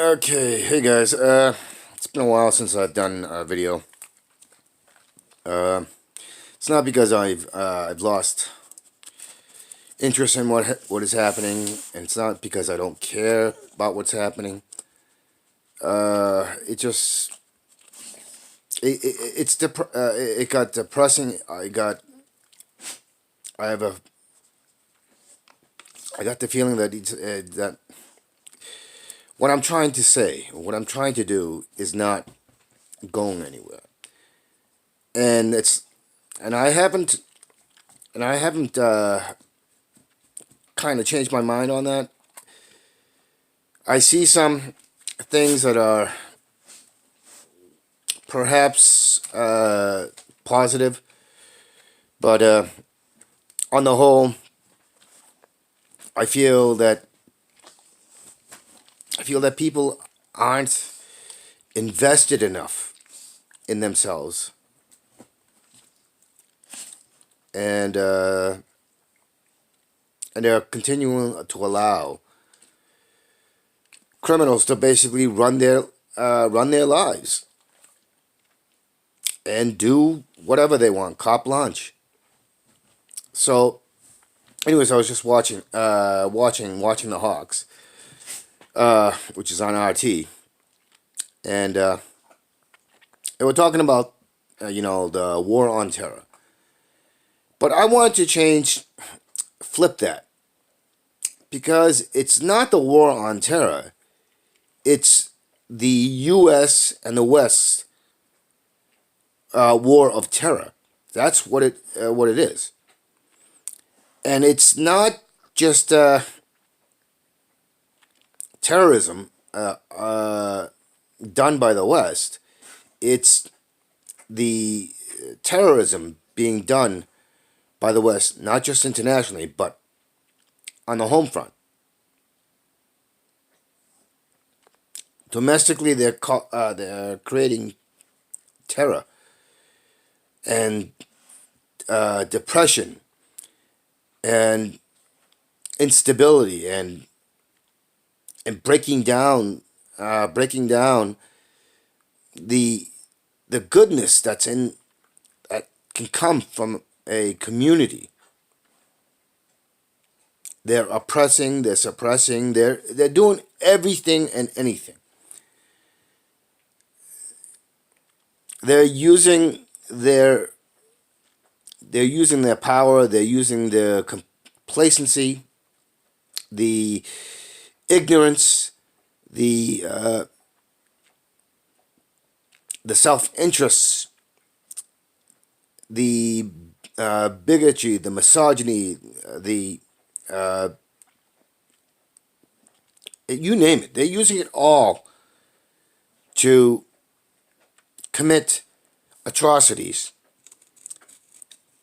Okay, hey guys. It's been a while since I've done a video. Uh, it's not because I've lost interest in what is happening, and it's not because I don't care about what's happening. It just it got depressing. I have a I got the feeling that that what I'm trying to say, what I'm trying to do, is not going anywhere, and it's and I haven't kind of changed my mind on that. I see some things that are perhaps positive, but on the whole, I feel that people aren't invested enough in themselves, and they're continuing to allow criminals to basically run their lives and do whatever they want, carte blanche. So, anyways, I was just watching the Hawks, which is on RT, and they were talking about the war on terror. But I wanted to flip that, because it's not the war on terror. It's the U.S. and the West war of terror. That's what it is, and it's not just terrorism done by the West. It's the terrorism being done by the West, not just internationally, but on the home front. Domestically, they're creating terror and depression and instability and breaking down the goodness that can come from a community. They're oppressing, they're suppressing, they're doing everything and anything. They're using their power, they're using their complacency, the ignorance, the self-interest, the bigotry, the misogyny, the you name it. They're using it all to commit atrocities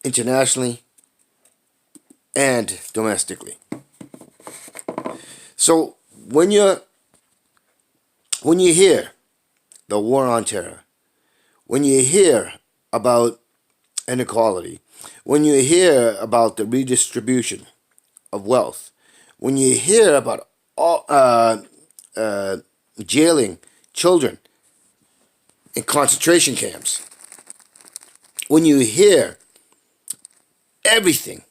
internationally and domestically. So when you hear the war on terror, when you hear about inequality, when you hear about the redistribution of wealth, when you hear about all jailing children in concentration camps, when you hear everything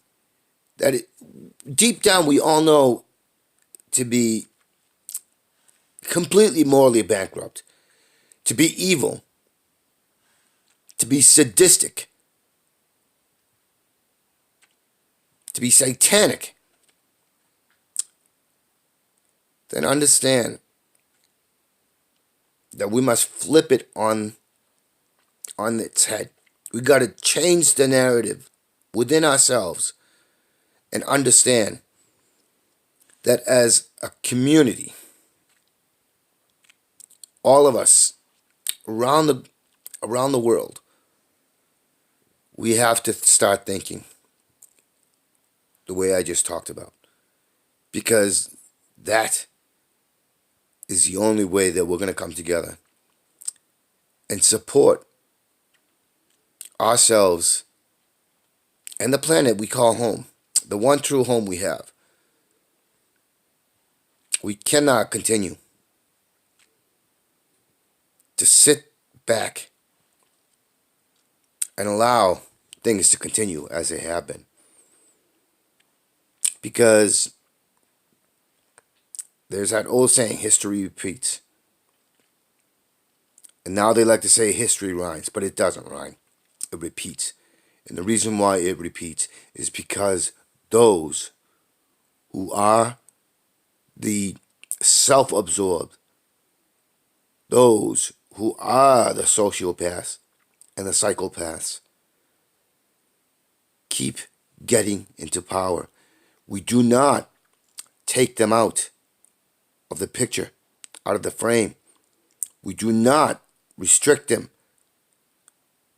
deep down we all know to be completely morally bankrupt, to be evil, to be sadistic, to be satanic, then understand that we must flip it on its head. We got to change the narrative within ourselves and understand that as a community, all of us around the world, we have to start thinking the way I just talked about, because that is the only way that we're going to come together and support ourselves and the planet we call home, the one true home we have. We cannot continue to sit back and allow things to continue as they have been. Because there's that old saying, history repeats. And now they like to say history rhymes, but it doesn't rhyme. It repeats. And the reason why it repeats is because those who are the self-absorbed, those who are the sociopaths and the psychopaths, keep getting into power. We do not take them out of the picture, out of the frame. We do not restrict them.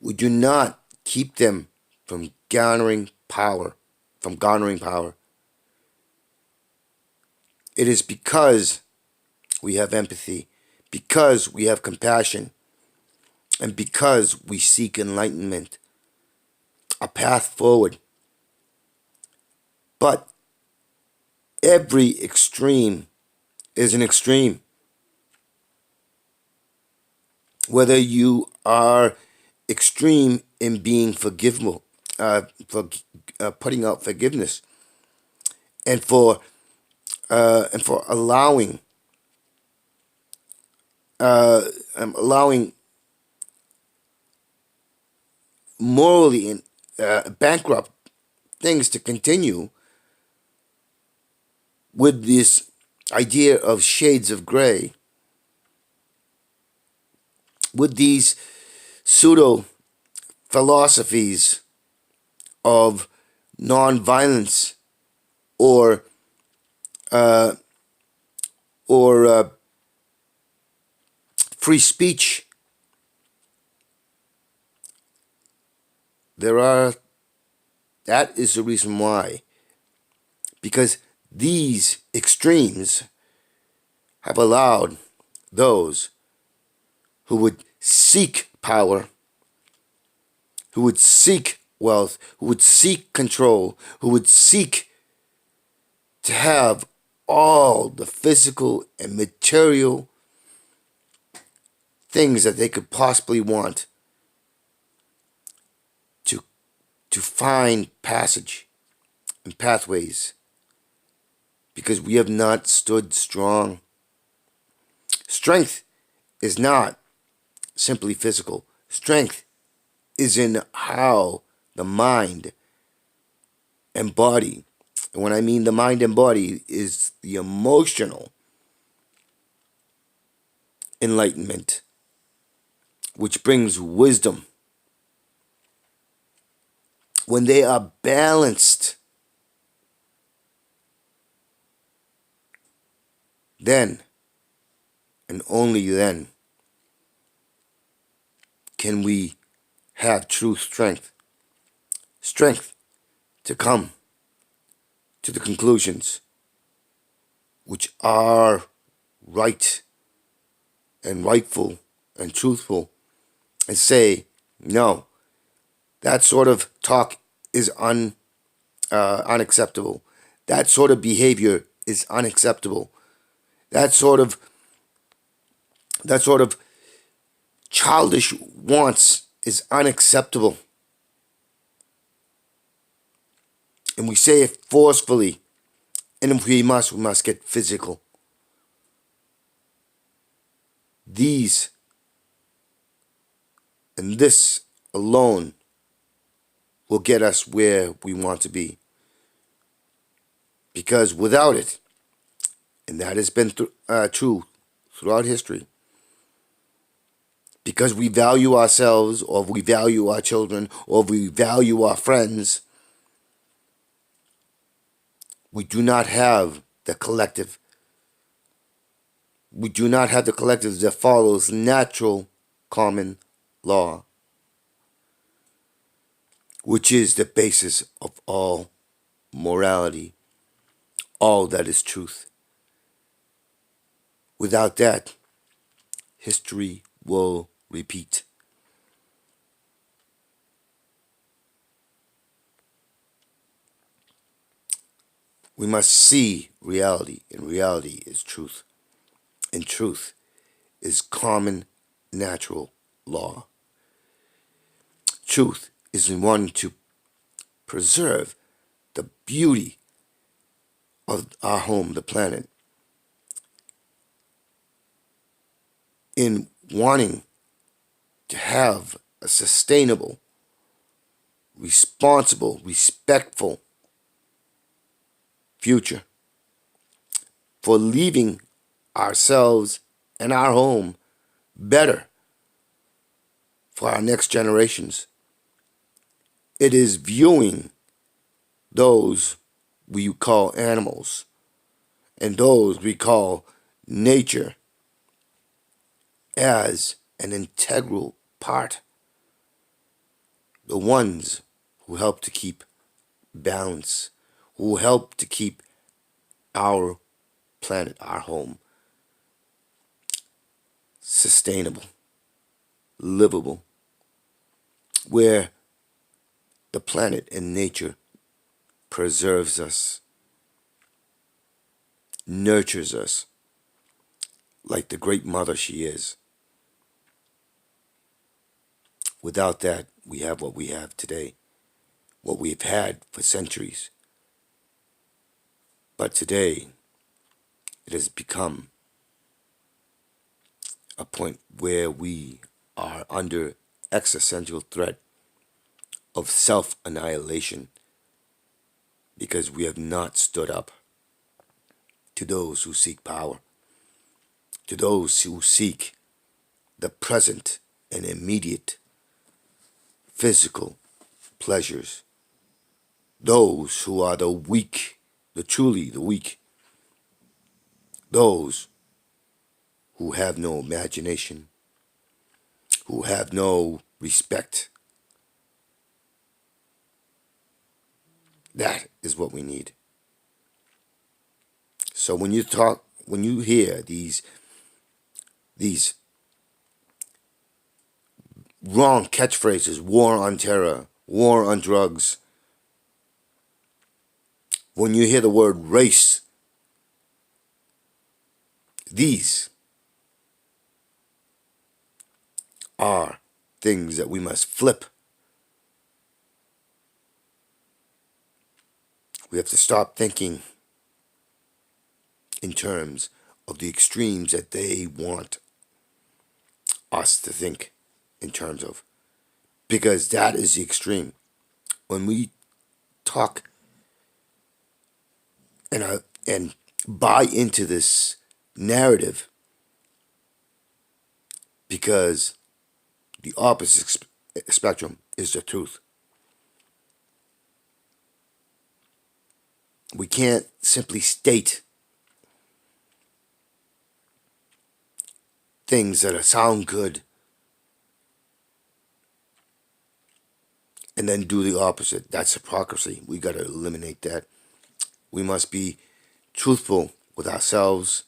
We do not keep them from garnering power, It is because we have empathy, because we have compassion, and because we seek enlightenment, a path forward. But every extreme is an extreme. Whether you are extreme in being forgivable, for putting out forgiveness, and for allowing allowing morally and bankrupt things to continue with this idea of shades of gray, with these pseudo philosophies of nonviolence or free speech. That is the reason why. Because these extremes have allowed those who would seek power, who would seek wealth, who would seek control, who would seek to have all the physical and material things that they could possibly want, to find passage and pathways, because we have not stood strong. Strength is not simply physical. Strength is in how the mind and body, and when I mean the mind and body, is the emotional enlightenment, which brings wisdom. When they are balanced, then and only then can we have true strength. Strength to come to the conclusions which are right and rightful and truthful, and say, no, that sort of talk is unacceptable. That sort of behavior is unacceptable. That sort of childish wants is unacceptable. And we say it forcefully. And if we must get physical. These and this alone will get us where we want to be. Because without it, and that has been true throughout history, because we value ourselves, or we value our children, or we value our friends, we do not have the collective. We do not have the collective that follows natural common law, which is the basis of all morality, all that is truth. Without that, history will repeat. We must see reality, and reality is truth. And truth is common natural law. Truth is in wanting to preserve the beauty of our home, the planet, in wanting to have a sustainable, responsible, respectful future, for leaving ourselves and our home better for our next generations. It is viewing those we call animals and those we call nature as an integral part, the ones who help to keep balance, who help to keep our planet, our home, sustainable, livable, where the planet and nature preserves us, nurtures us like the great mother she is. Without that, we have what we have today, what we've had for centuries. But today, it has become a point where we are under existential threat of self-annihilation because we have not stood up to those who seek power, to those who seek the present and immediate physical pleasures, those who are the weak, the truly the weak, those who have no imagination, who have no respect. That is what we need. So when you hear these wrong catchphrases, war on terror, war on drugs, when you hear the word race, these are things that we must flip. We have to stop thinking in terms of the extremes that they want us to think in terms of, because that is the extreme. When we talk and buy into this narrative, because the opposite spectrum is the truth. We can't simply state things that sound good and then do the opposite. That's hypocrisy. We got to eliminate that. We must be truthful with ourselves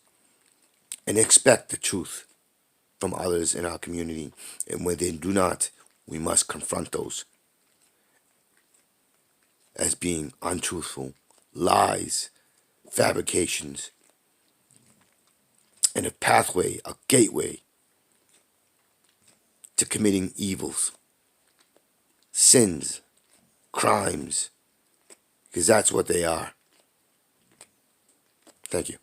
and expect the truth from others in our community. And when they do not, we must confront those as being untruthful, lies, fabrications, and a pathway, a gateway to committing evils, sins, crimes, because that's what they are. Thank you.